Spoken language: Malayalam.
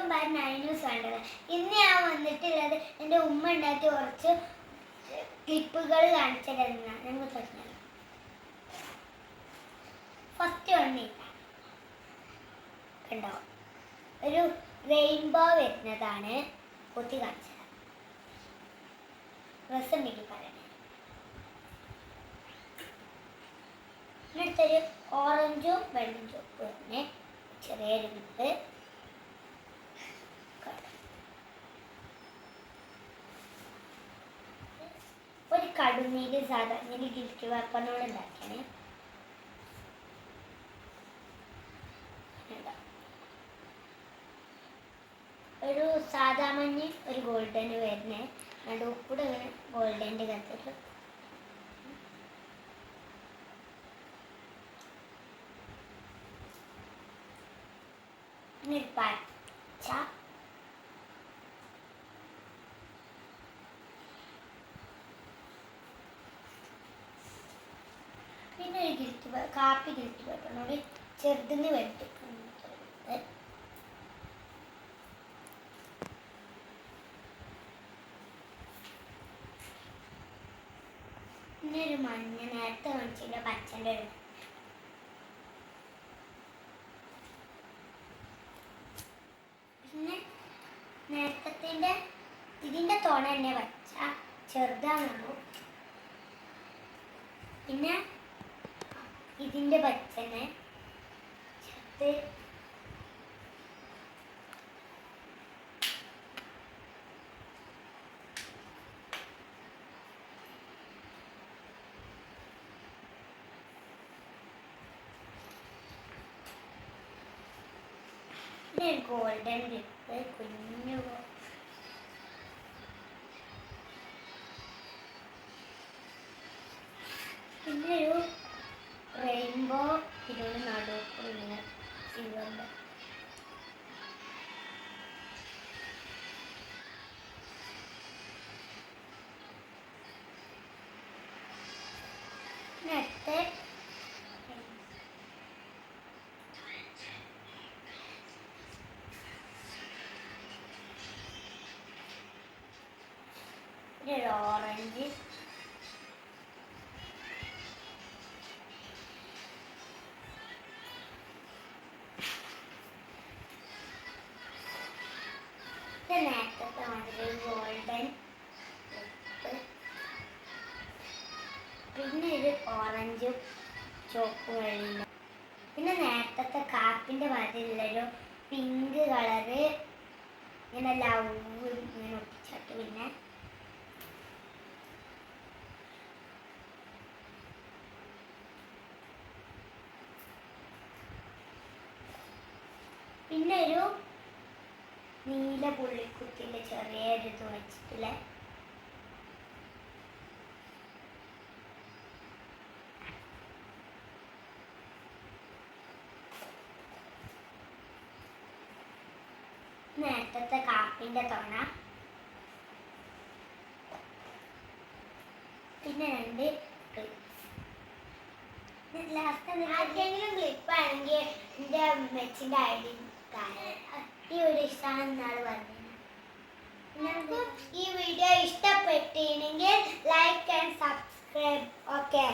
ന്യൂസ് കണ്ടത്. ഇന്ന് ഞാൻ വന്നിട്ടുള്ളത് എൻ്റെ ഉമ്മ ഉണ്ടാക്കി കുറച്ച് ക്ലിപ്പുകൾ കാണിച്ചിരുന്നതാണ്. നമുക്ക് തുടങ്ങാം. ഫസ്റ്റ് വന്നില്ല കണ്ടോ, ഒരു റെയിൻബോ വരുന്നതാണ്. കൊത്തി കാണിച്ചത് രസമുണ്ടെങ്കിൽ പറയണേ. അടുത്തൊരു ഓറഞ്ചും വെള്ളം ചുവപ്പ് തന്നെ ചെറിയൊരു ക്ലിപ്പ്. ഒരു കടുന്നീര് സാധാരണ ഗിഫ്റ്റ് പേപ്പറിനോട് ഉണ്ടാക്കിയാണ്. ഒരു സാധാ മഞ്ഞ് ഒരു ഗോൾഡന് വരുന്നേ, നടുക്കൂടെ ഇങ്ങനെ ഗോൾഡൻ്റെ കത്തിട്ട് പിന്നെ ഒരു പച്ച, പിന്നെ ഒരു ഗിഫ്റ്റ് കാപ്പി ഗിഫ്റ്റ് പേപ്പറിനോട് ചെറുതിന് വലുത്. പിന്നെ ഒരു മഞ്ഞ നേരത്തെ കാണിച്ചില്ല പച്ചൻ്റെ ഒരു. പിന്നെ നേരത്തെ ഇതിൻ്റെ തോണ തന്നെ പച്ച ചെറുതാണുള്ളൂ. പിന്നെ ഇതിൻ്റെ പച്ചനെ ചെറുത്. പിന്നെ ഒരു ഗോൾഡൻ ക്ലിപ്പ് കുഞ്ഞു. പിന്നെ ഒരു റെയിൻബോ ഇതിനോട് നടുക്കുന്ന സിൽവറിൻ്റെ. പിന്നെ അടുത്ത ഒരു ഓറഞ്ച്. നേരത്തെ മാതിരി ഗോൾഡൻ. പിന്നെ ഒരു ഓറഞ്ചും ചുവപ്പും വെള്ള. പിന്നെ നേരത്തെ കാപ്പിൻ്റെ മാതിരിയുള്ളൊരു പിങ്ക് കളറ് ഇങ്ങനെ ലവ് ഇങ്ങനെ ഒട്ടിച്ചിട്ട്. പിന്നെ ഒരു നീല പുള്ളിക്കുത്തിൻ്റെ ചെറിയൊരു ഇത് വെച്ചിട്ടില്ലേ. നേരത്തെ കാപ്പിൻ്റെ തോണ. പിന്നെ രണ്ട് ലാസ്റ്റ് ആർക്കെങ്കിലും ക്ലിപ്പാണെങ്കിൽ എൻ്റെ മെച്ചിൻ്റെ ഐഡി ഈ ഒരു ഇഷ്ടമാണെന്നാണ് പറഞ്ഞത്. നിങ്ങൾക്ക് ഈ വീഡിയോ ഇഷ്ടപ്പെട്ടിട്ടുണ്ടെങ്കിൽ ലൈക്ക് ആൻഡ് സബ്സ്ക്രൈബ്. ഓക്കെ.